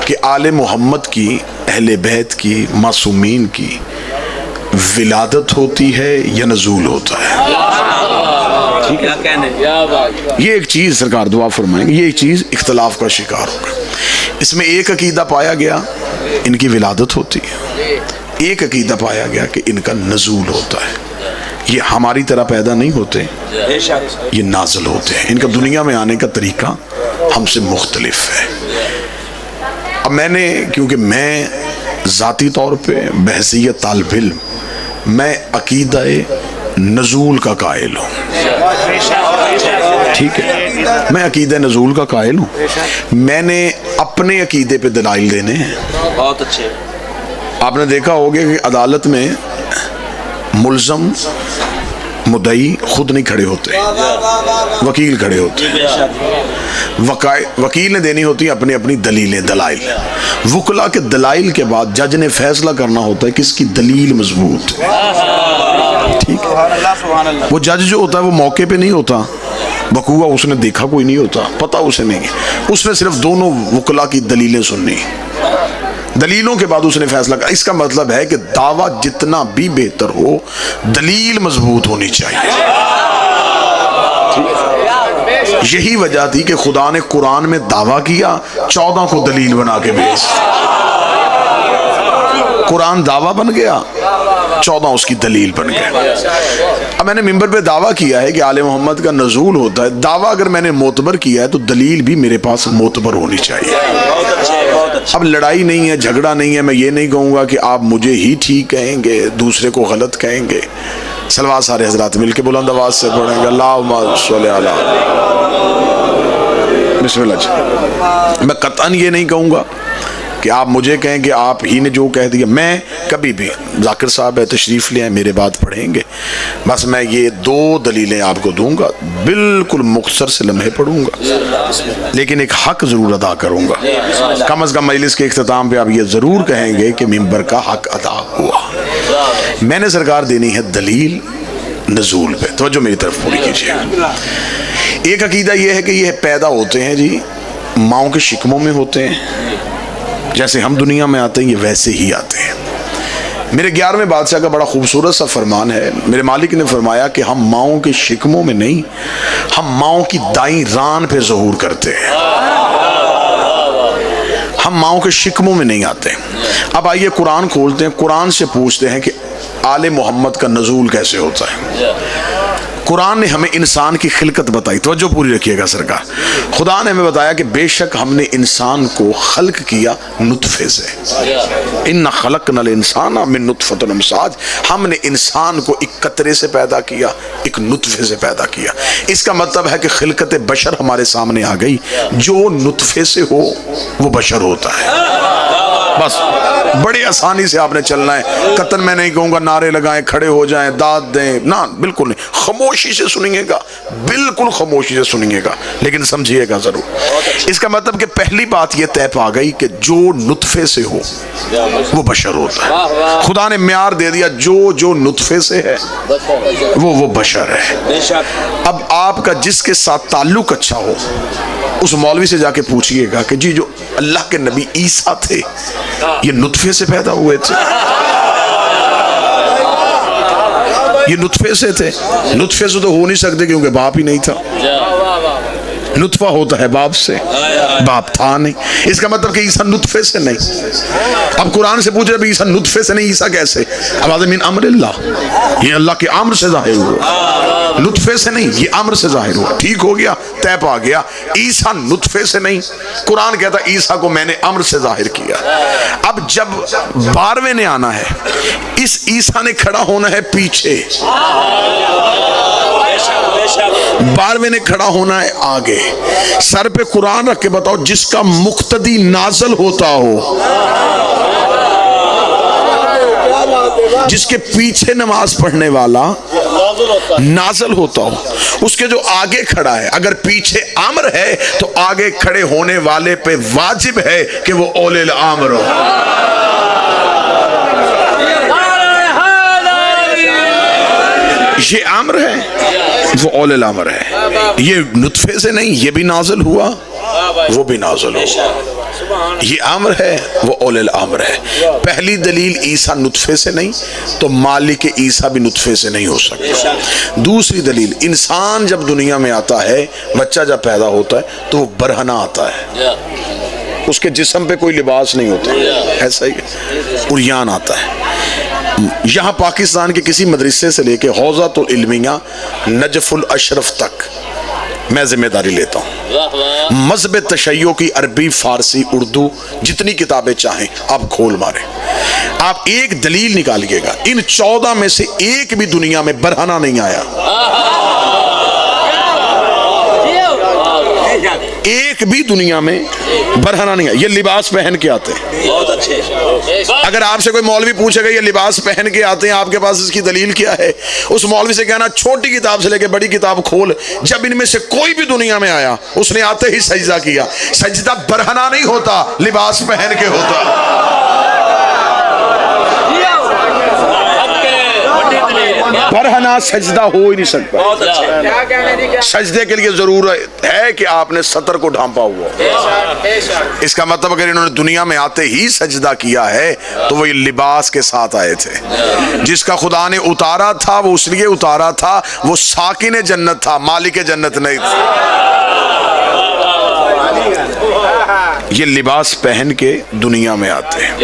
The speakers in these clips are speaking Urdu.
کہ آل محمد کی، اہل بیت کی، معصومین کی ولادت ہوتی ہے یا نزول ہوتا ہے؟ یہ ایک چیز سرکار دعا فرمائیں گے، یہ ایک چیز اختلاف کا شکار ہوگا۔ اس میں ایک عقیدہ پایا گیا ان کی ولادت ہوتی ہے، ایک عقیدہ پایا گیا کہ ان کا نزول ہوتا ہے۔ یہ ہماری طرح پیدا نہیں ہوتے، یہ نازل ہوتے ہیں۔ ان کا دنیا میں آنے کا طریقہ ہم سے مختلف ہے۔ اب میں نے، کیونکہ میں ذاتی طور پہ بحیثیت طالب علم میں عقیدہ نزول کا قائل ہوں، ٹھیک ہے، میں عقیدہ نزول کا قائل ہوں۔ میں نے اپنے عقیدے پہ دلائل دینے ہیں۔ بہت اچھے۔ آپ نے دیکھا ہوگا کہ عدالت میں ملزم مدعی خود نہیں کھڑے ہوتے، وکیل کھڑے ہوتے ہیں۔ وکیل نے دینی ہوتی اپنی اپنی دلیلیں، دلائل۔ وکلا کے دلائل کے بعد جج نے فیصلہ کرنا ہوتا ہے کس کی دلیل مضبوط ہے، ٹھیک ہے۔ وہ جج جو ہوتا ہے وہ موقع پہ نہیں ہوتا، بقوہ اس نے دیکھا کوئی نہیں ہوتا، پتہ اسے نہیں، اس نے صرف دونوں وکلا کی دلیلیں سننی، دلیلوں کے بعد اس نے فیصلہ کیا۔ اس کا مطلب ہے کہ دعویٰ جتنا بھی بہتر ہو، دلیل مضبوط ہونی چاہیے۔ یہی وجہ تھی کہ خدا نے قرآن میں دعویٰ کیا، 14 کو دلیل بنا کے بھیج۔ قرآن دعویٰ بن گیا، 14 اس کی دلیل بن گئے۔ اب میں نے ممبر پہ دعویٰ کیا ہے کہ آل محمد کا نزول ہوتا ہے، دعویٰ اگر میں نے معتبر کیا ہے تو دلیل بھی میرے پاس معتبر ہونی چاہیے۔ اب لڑائی نہیں ہے، جھگڑا نہیں ہے، میں یہ نہیں کہوں گا کہ آپ مجھے ہی ٹھیک کہیں گے، دوسرے کو غلط کہیں گے۔ صلوات سارے حضرات مل کے بلند آواز سے پڑھیں گے، اللہم صلی علی بسم اللہ جی۔ میں قطعاً یہ نہیں کہوں گا کہ آپ مجھے کہیں کہ آپ ہی نے جو کہہ دیا، میں کبھی بھی، ذاکر صاحب ہے تشریف لے آئیں، میرے بات پڑھیں گے، بس میں یہ 2 دلیلیں آپ کو دوں گا، بالکل مختصر سے لمحے پڑھوں گا، لیکن ایک حق ضرور ادا کروں گا۔ کم از کم مجلس کے اختتام پہ آپ یہ ضرور کہیں گے کہ ممبر کا حق ادا ہوا۔ میں نے سرکار دینی ہے دلیل نزول پہ، توجہ میری طرف پوری کیجیے۔ ایک عقیدہ یہ ہے کہ یہ پیدا ہوتے ہیں جی ماؤں کے شکموں میں ہوتے ہیں، جیسے ہم دنیا میں آتے ہیں یہ ویسے ہی آتے ہیں۔ میرے 11ویں بادشاہ کا بڑا خوبصورت سا فرمان ہے، میرے مالک نے فرمایا کہ ہم ماؤں کے شکموں میں نہیں، ہم ماؤں کی دائیں ران پہ ظہور کرتے ہیں، ہم ماؤں کے شکموں میں نہیں آتے۔ اب آئیے قرآن کھولتے ہیں، قرآن سے پوچھتے ہیں کہ آل محمد کا نزول کیسے ہوتا ہے۔ قرآن نے ہمیں انسان کی خلقت بتائی، توجہ پوری رکھیے گا سرکار۔ خدا نے ہمیں بتایا کہ بے شک ہم نے انسان کو خلق کیا نطفے سے، اِنَّا خَلَقْنَا الْإِنسَانَ مِن نُطْفَةٍ أَمْشَاج، ہم نے انسان کو ایک قطرے سے پیدا کیا، ایک نطفے سے پیدا کیا۔ اس کا مطلب ہے کہ خلقت بشر ہمارے سامنے آ گئی، جو نطفے سے ہو وہ بشر ہوتا ہے۔ بس بڑی آسانی سے آپ نے چلنا ہے، قطن میں نہیں کہوں گا نعرے لگائیں، کھڑے ہو جائیں، داد دیں، نہ، بالکل نہیں، خاموشی سے سنیے گا، بالکل خاموشی سے سنیے گا، لیکن سمجھیے گا ضرور۔ اس کا مطلب کہ پہلی بات یہ طے پا گئی کہ جو نطفے سے ہو وہ بشر ہوتا ہے۔ خدا نے معیار دے دیا، جو نطفے سے ہے وہ بشر ہے۔ اب آپ کا جس کے ساتھ تعلق اچھا ہو، اس مولوی سے جا کے پوچھئے گا کہ جی جو اللہ کے نبی عیسیٰ تھے یہ نطفے سے پیدا ہوئے تھے، یہ نطفے سے تھے؟ نطفے سے تو ہو نہیں سکتے کیونکہ باپ ہی نہیں تھا۔ نطفہ ہوتا ہے باپ سے، باپ تھا نہیں، اس کا مطلب کہ عیسیٰ نطفے سے نہیں۔ اب قرآن سے پوچھ رہے عیسیٰ نطفے سے نہیں، عیسیٰ کیسے؟ اب آدھے من امر اللہ، یہ اللہ کے امر سے ظاہر ہوا، نطفے سے نہیں، یہ امر سے ظاہر ہوا۔ ٹھیک ہو گیا، طے پا گیا، عیسیٰ نطفے سے نہیں، قرآن کہتا عیسیٰ کو میں نے امر سے ظاہر کیا۔ اب جب 12ویں نے آنا ہے، اس عیسیٰ نے کھڑا ہونا ہے پیچھے، 12ویں نے کھڑا ہونا ہے آگے۔ سر پہ قرآن رکھ کے بتاؤ جس کا مقتدی نازل ہوتا ہو، جس کے پیچھے نماز پڑھنے والا نازل ہوتا ہو، اس کے جو آگے کھڑا ہے، اگر پیچھے امر ہے تو آگے کھڑے ہونے والے پہ واجب ہے کہ وہ اولے الامر ہو۔ یہ امر ہے، وہ اول الامر ہے، یہ نطفے سے نہیں، یہ بھی نازل ہوا وہ بھی نازل ہوا۔ یہ امر ہے، وہ اولی الامر ہے۔ پہلی دلیل عیسیٰ نطفے سے نہیں تو مالک عیسیٰ بھی نطفے سے نہیں ہو سکتا۔ دوسری دلیل، انسان جب دنیا میں آتا ہے، بچہ جب پیدا ہوتا ہے تو وہ برہنہ آتا ہے، اس کے جسم پہ کوئی لباس نہیں ہوتا، ایسا ہی عریان آتا ہے۔ یہاں پاکستان کے کسی مدرسے سے لے کے حوزۃ العلمیہ نجف الاشرف تک میں ذمہ داری لیتا ہوں، مذہب تشیع کی عربی، فارسی، اردو جتنی کتابیں چاہیں آپ کھول ماریں، آپ ایک دلیل نکالیے گا، ان 14 میں سے ایک بھی دنیا میں برہنہ نہیں آیا، ایک بھی دنیا میں برہنہ نہیں ہے۔ یہ لباس پہن کے آتے ہیں۔ اگر آپ سے کوئی مولوی پوچھے گا یہ لباس پہن کے آتے ہیں، آپ کے پاس اس کی دلیل کیا ہے، اس مولوی سے کہنا چھوٹی کتاب سے لے کے بڑی کتاب کھول، جب ان میں سے کوئی بھی دنیا میں آیا اس نے آتے ہی سجدہ کیا۔ سجدہ برہنہ نہیں ہوتا، لباس پہن کے ہوتا۔ برہنہ سجدہ ہو ہی نہیں سکتا۔ سجدے کے لیے ضرورت ہے کہ آپ نے سطر کو ڈھانپا ہوا۔ اس کا مطلب اگر انہوں نے دنیا میں آتے ہی سجدہ کیا ہے تو وہ لباس کے ساتھ آئے تھے۔ جس کا خدا نے اتارا تھا وہ اس لیے اتارا تھا، وہ ساکن جنت تھا، مالک جنت نہیں تھا۔ یہ لباس پہن کے دنیا میں آتے ہیں۔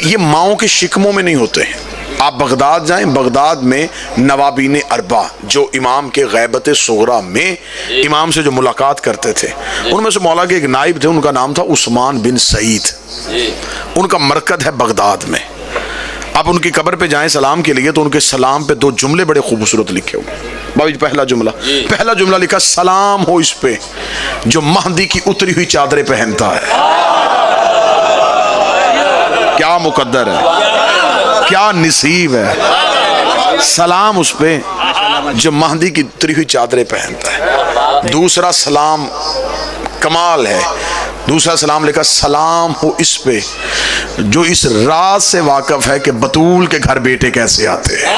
یہ ماؤں کے شکموں میں نہیں ہوتے ہیں۔ آپ بغداد جائیں، بغداد میں نوابین اربع جو امام کے غیبت صغرا میں امام سے جو ملاقات کرتے تھے، ان میں سے مولا کے ایک نائب تھے، ان کا نام تھا عثمان بن سعید، ان کا مرکز ہے بغداد میں۔ آپ ان کی قبر پہ جائیں سلام کے لیے تو ان کے سلام پہ 2 جملے بڑے خوبصورت لکھے ہوئے۔ بابی پہلا جملہ لکھا، سلام ہو اس پہ جو مہدی کی اتری ہوئی چادریں پہنتا ہے۔ کیا مقدر ہے، کیا نصیب ہے، سلام اس پہ جو مہدی کی اتری ہوئی چادریں پہنتا ہے۔ دوسرا سلام کمال ہے، دوسرا سلام لکھا، سلام ہو اس پہ جو اس راز سے واقف ہے کہ بطول کے گھر بیٹے کیسے آتے ہیں،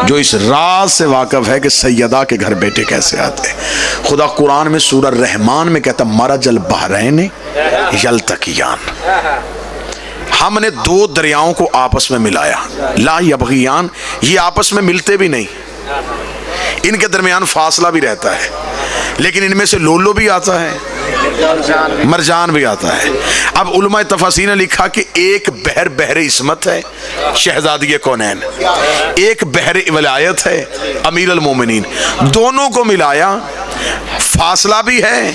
جو اس راز سے واقف ہے کہ سیدہ کے گھر بیٹے کیسے آتے ہیں۔ خدا قرآن میں سورہ رحمان میں کہتا مرج البحرین یلتقیان، ہم نے 2 دریاؤں کو آپس میں ملایا، لا یبغیان، یہ آپس میں ملتے بھی نہیں، ان کے درمیان فاصلہ بھی رہتا ہے، لیکن ان میں سے لولو بھی آتا ہے، مرجان بھی آتا ہے۔ اب علماء تفاسیر نے لکھا کہ ایک بحر عصمت ہے، شہزادی کونین، ایک بحر ولایت ہے، امیر المومنین، دونوں کو ملایا، فاصلہ بھی ہے،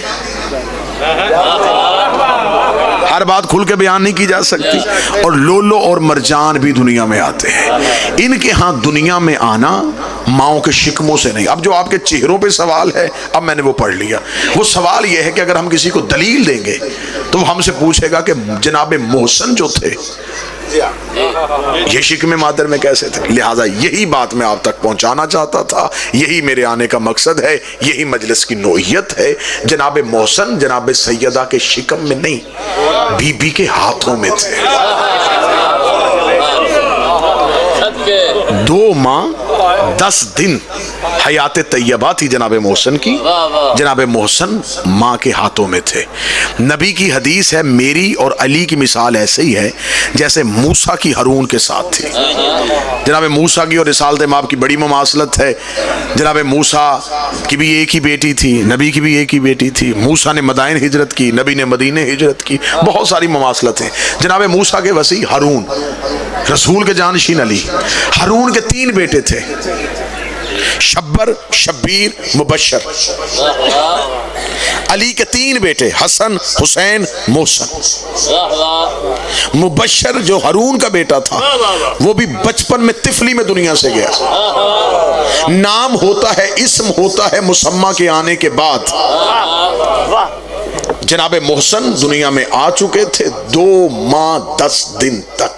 ہر بات کھل کے بیان نہیں کی جا سکتی، اور لولو اور مرجان بھی دنیا میں آتے ہیں۔ ان کے ہاں دنیا میں آنا ماؤں کے شکموں سے نہیں۔ اب جو آپ کے چہروں پہ سوال ہے، اب میں نے وہ پڑھ لیا، وہ سوال یہ ہے کہ اگر ہم کسی کو دلیل دیں گے تو وہ ہم سے پوچھے گا کہ جناب محسن جو تھے یہ شکم مادر میں کیسے تھے۔ لہٰذا یہی بات میں آپ تک پہنچانا چاہتا تھا، یہی میرے آنے کا مقصد ہے، یہی مجلس کی نوعیت ہے۔ جناب محسن جناب سیدہ کے شکم میں نہیں، بی بی کے ہاتھوں میں تھے۔ 2 ماہ 10 دن حیات طیبہ تھی جناب محسن کی، جناب محسن ماں کے ہاتھوں میں تھے۔ نبی کی حدیث ہے، میری اور علی کی مثال ایسے ہی ہے جیسے موسیٰ کی ہارون کے ساتھ تھی۔ جناب موسیٰ کی اور رسالت مآب کی بڑی مماثلت ہے۔ جناب موسیٰ کی بھی ایک ہی بیٹی تھی، نبی کی بھی ایک ہی بیٹی تھی، موسیٰ نے مدائن ہجرت کی، نبی نے مدینے ہجرت کی، بہت ساری مماثلت ہیں۔ جناب موسیٰ کے وسیع ہارون، رسول کے جانشین علی، ہارون کے 3 بیٹے تھے، شبر، شبیر، مبشر۔ علی کے 3 بیٹے، حسن، حسین، محسن۔ مبشر جو ہارون کا بیٹا تھا وہ بھی بچپن میں طفلی میں دنیا سے گیا۔ نام ہوتا ہے، اسم ہوتا ہے مسمى کے آنے کے بعد۔ جناب محسن دنیا میں آ چکے تھے 2 ماہ 10 دن تک۔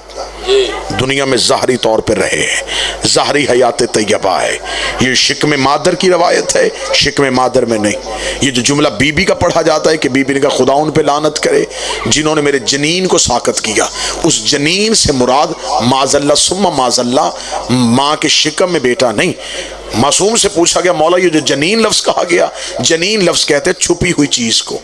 دنیا میں ظاہری طور پہ رہے ہیں، ظاہری حیات طیبہ ہے. یہ شکم مادر کی روایت ہے، شکم مادر میں نہیں. یہ جو جملہ بی بی کا پڑھا جاتا ہے کہ بی بی نے کہا خدا ان پہ لعنت کرے جنہوں نے میرے جنین کو ساقط کیا، اس جنین سے مراد معاذ اللہ ثم معاذ اللہ ماں کے شکم میں بیٹا نہیں. معصوم سے پوچھا گیا مولا یہ جو جنین لفظ کہا گیا، جنین لفظ کہتے ہیں چھپی ہوئی چیز کو،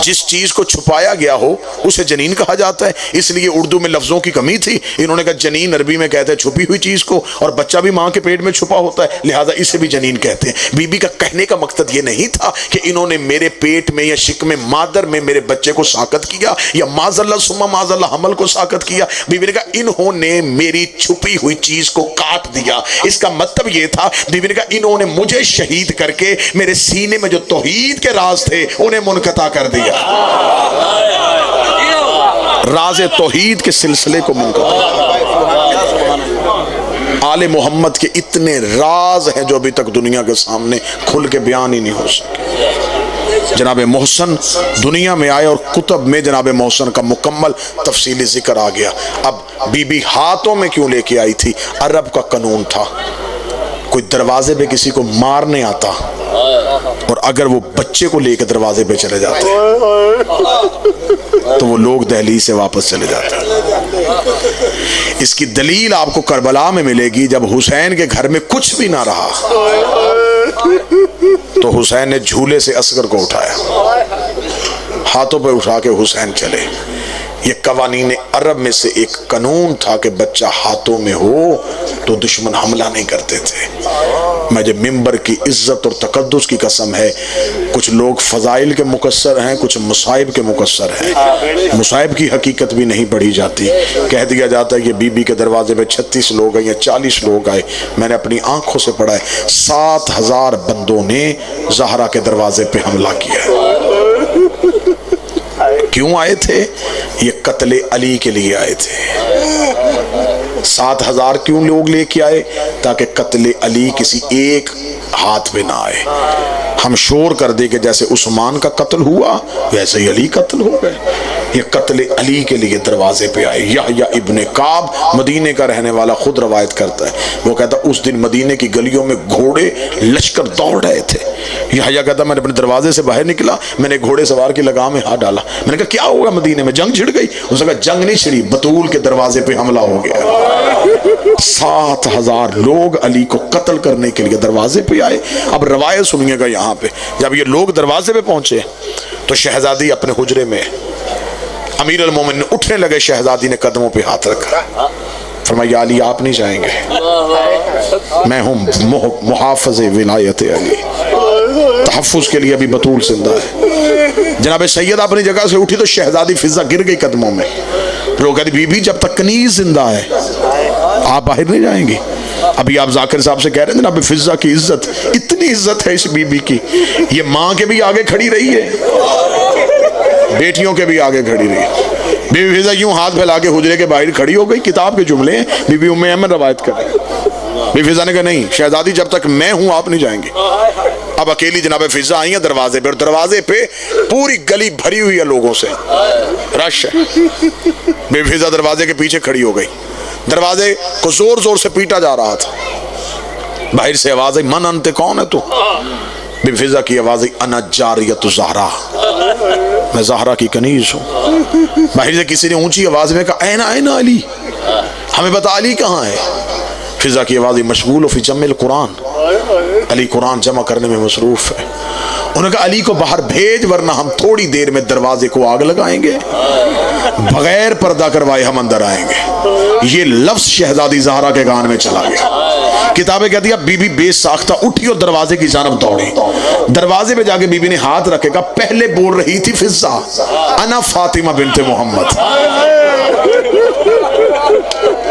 جس چیز کو چھپایا گیا ہو اسے جنین کہا جاتا ہے. اس لیے اردو میں لفظوں کی کمی تھی، انہوں نے کہا جنین عربی میں کہتے ہیں چھپی ہوئی چیز کو، اور بچہ بھی ماں کے پیٹ میں چھپا ہوتا ہے لہٰذا اسے بھی جنین کہتے ہیں. بی بی کا کہنے کا مقصد یہ نہیں تھا کہ انہوں نے میرے پیٹ میں یا شکم مادر میں میرے بچے کو ساقط کیا یا معاذ اللہ ثم معاذ اللہ حمل کو ساقط کیا. بی بی نے کہا انہوں نے میری چھپی ہوئی چیز کو کاٹ دیا. اس کا مطلب یہ تھا بی بی نے کہا انہوں نے مجھے شہید کر کے میرے سینے میں جو توحید کے راز تھے انہیں منقطع کر دیا، راز توحید کے سلسلے کو منقطع. آل محمد کے اتنے راز ہیں جو ابھی تک دنیا کے سامنے کھل کے بیان ہی نہیں ہو سکے. جناب محسن دنیا میں آئے اور کتب میں جناب محسن کا مکمل تفصیلی ذکر آ گیا. اب بی بی ہاتھوں میں کیوں لے کے آئی تھی؟ عرب کا قانون تھا کوئی دروازے پہ کسی کو مارنے آتا اور اگر وہ بچے کو لے کے دروازے پہ چلے جاتے تو وہ لوگ دہلیز سے واپس چلے جاتے. اس کی دلیل آپ کو کربلا میں ملے گی. جب حسین کے گھر میں کچھ بھی نہ رہا تو حسین نے جھولے سے اصغر کو اٹھایا، ہاتھوں پہ اٹھا کے حسین چلے. یہ قوانین عرب میں سے ایک قانون تھا کہ بچہ ہاتھوں میں ہو تو دشمن حملہ نہیں کرتے تھے. مجھے ممبر کی عزت اور تقدس کی قسم ہے کچھ لوگ فضائل کے مقصر ہیں، کچھ مصائب کے مقصر ہیں. مصائب کی حقیقت بھی نہیں پڑھی جاتی. کہہ دیا جاتا ہے کہ بی بی کے دروازے پہ 36 لوگ آئے یا 40 لوگ آئے. میں نے اپنی آنکھوں سے پڑھا ہے 7000 بندوں نے زہرا کے دروازے پہ حملہ کیا. کیوں آئے تھے؟ یہ قتل علی کے لیے آئے تھے. 7000 کیوں لوگ لے کے آئے؟ تاکہ قتل علی کسی ایک ہاتھ پہ نہ آئے. ہم شور کر دے کہ جیسے عثمان کا قتل ہوا ویسے ہی علی قتل ہو گئے. یہ قتل علی کے لیے دروازے پہ آئے. یحییٰ ابن کعب مدینے کا رہنے والا خود روایت کرتا ہے، وہ کہتا اس دن مدینے کی گلیوں میں گھوڑے لشکر دوڑ رہے تھے. یحییٰ کہتا میں نے اپنے دروازے سے باہر نکلا، میں نے گھوڑے سوار کی لگام میں ہاتھ ڈالا. میں نے کہا کیا ہوگا مدینے میں؟ جنگ چھڑ گئی؟ اس نے کہا جنگ نہیں چھڑی، بطول کے دروازے پہ حملہ ہو گیا. 7000 لوگ علی کو قتل کرنے کے لیے دروازے پہ آئے. اب روایت سنیے گا یہاں پہ. جب یہ لوگ دروازے پہ پہنچے تو شہزادی اپنے حجرے میں، امیر المومنین اٹھنے لگے. شہزادی نے قدموں پہ ہاتھ رکھا، فرمایا علی آپ نہیں جائیں گے، میں ہوں محافظ ولایت علی. تحفظ کے لیے ابھی بطول زندہ ہے. جناب سید اپنی جگہ سے اٹھی تو شہزادی فضا گر گئی قدموں میں. لوگ کہتے بی بی جب تک کنیز زندہ ہے آپ باہر نہیں جائیں گی. ابھی آپ ذاکر صاحب سے کہہ رہے ہیں جناب فضا کی عزت، اتنی عزت ہے اس بی بی کی، یہ ماں کے بھی آگے کھڑی رہی ہے، بیٹیوں کے بھی آگے کھڑی رہی ہے. بی بی فضا یوں ہاتھ پھیلا کے حجرے کے باہر کھڑی ہو گئی. کتاب کے جملے ہیں، بی بی ام ایمن روایت کر رہی ہے. بی فضا نے کہا نہیں شہزادی جب تک میں ہوں آپ نہیں جائیں گے. اب اکیلی جناب فضا آئی ہیں دروازے پہ، اور دروازے پہ پوری گلی بھری ہوئی ہے لوگوں سے، رش ہے. بی فضا دروازے کے پیچھے کھڑی ہو گئی. دروازے کو زور زور سے پیٹا جا رہا تھا. باہر سے آواز آئی من انت، کون ہے تو؟ بی فضا کی آواز آئی انا جاریت زہرا، میں زہرا کی کنیز ہوں. باہر سے کسی نے اونچی آواز میں کہا اینا اینا علی، ہمیں بتا علی کہاں ہے. فضا کی آواز مشغول فی جمع القرآن، علی قرآن جمع کرنے میں مصروف ہے. انہوں نے کہا علی کو باہر بھیج ورنہ ہم تھوڑی دیر میں دروازے کو آگ لگائیں گے، بغیر پردہ کروائے ہم اندر آئیں گے. یہ لفظ شہزادی زہرا کے کان میں چلا گیا. کتابیں کہتی ہیں بی بی بے ساختہ اٹھی اور دروازے کی جانب دوڑی. دروازے پہ جا کے بی بی نے ہاتھ رکھے گا. پہلے بول رہی تھی فضا انا فاطمہ بنت محمد،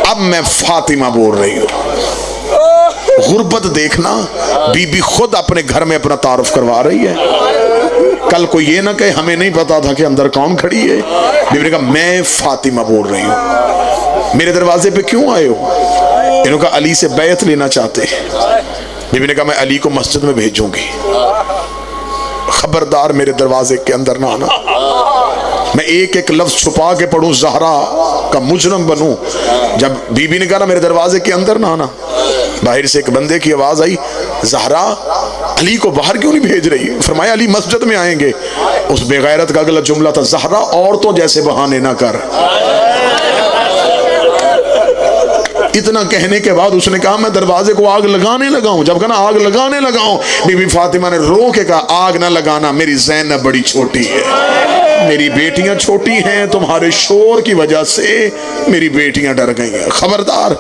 اب میں فاطمہ بول رہی ہوں. غربت دیکھنا، بی بی خود اپنے گھر میں اپنا تعارف کروا رہی ہے. کل کو یہ نہ کہے ہمیں نہیں پتا تھا کہ اندر کون کھڑی ہے. بی بی نے کہا میں فاطمہ بول رہی ہوں. میرے دروازے پہ کیوں آئے ہو؟ انہوں نے کہا علی سے بیعت لینا چاہتے. بی بی نے کہا میں علی کو مسجد میں بھیجوں گی، خبردار میرے دروازے کے اندر نہ آنا. میں ایک ایک لفظ چھپا کے پڑھوں، زہرا کا مجرم بنوں؟ جب بی بی نے کہا نا میرے دروازے کے اندر نہ آنا، باہر سے ایک بندے کی آواز آئی، زہرا علی کو باہر کیوں نہیں بھیج رہی؟ فرمایا علی مسجد میں آئیں گے۔ اس بے غیرت کا اگلا جملہ تھا، زہرا عورتوں جیسے بہانے نہ کر۔ اتنا کہنے کے بعد اس نے کہا میں دروازے کو آگ لگانے لگا ہوں۔ جب کہا نا آگ لگانے لگا ہوں، بی بی فاطمہ نے رو کے کہا آگ نہ لگانا، میری زینب بڑی چھوٹی ہے، میری بیٹیاں چھوٹی ہیں، تمہارے شور کی وجہ سے میری بیٹیاں ڈر گئی ہیں، خبردار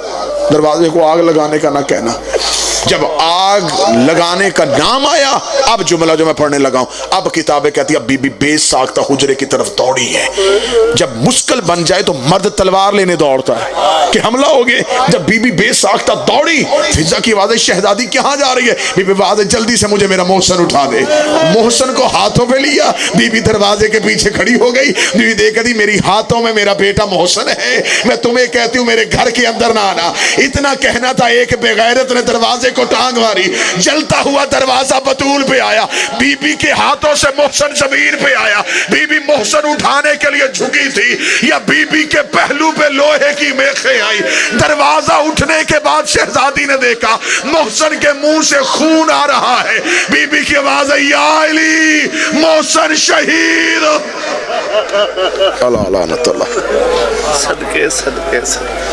دروازے کو آگ لگانے کا نہ کہنا۔ جب آگ لگانے کا نام آیا، اب جملہ جو میں پڑھنے لگا ہوں، اب کتابیں کہتی ہیں بی بی بے ساختہ حجرے کی طرف دوڑی ہے۔ جب مشکل بن جائے تو مرد تلوار لینے دوڑتا ہے کہ حملہ ہو گئے۔ جب بی بی بے ساختہ دوڑی، فضا کی آواز، شہزادی کہاں جا رہی ہے؟ بی بی آواز، جلدی سے مجھے میرا محسن اٹھا دے۔ محسن کو ہاتھوں پہ لیا، بی بی دروازے کے پیچھے کھڑی ہو گئی۔ بی بی دیکھ دی میری ہاتھوں میں میرا بیٹا محسن ہے، میں تمہیں کہتی ہوں میرے گھر کے اندر نہ آنا۔ اتنا کہنا تھا، ایک بے غیرت نے دروازے کو ٹانگ ماری، جلتا ہوا دروازہ بطول پہ آیا، بی بی کے ہاتھوں سے محسن زمین پہ آیا۔ بی بی محسن اٹھانے کے لیے جھکی تھی، یا بی بی کے پہلو پہ لوہے کی میخیں آئی۔ دروازہ اٹھنے کے بعد شہزادی نے دیکھا محسن کے منہ سے خون آ رہا ہے۔ بی بی کی آواز ہے یا علی، محسن شہید۔ اللہ لعنت اللہ۔ صدقے صدقے صدقے۔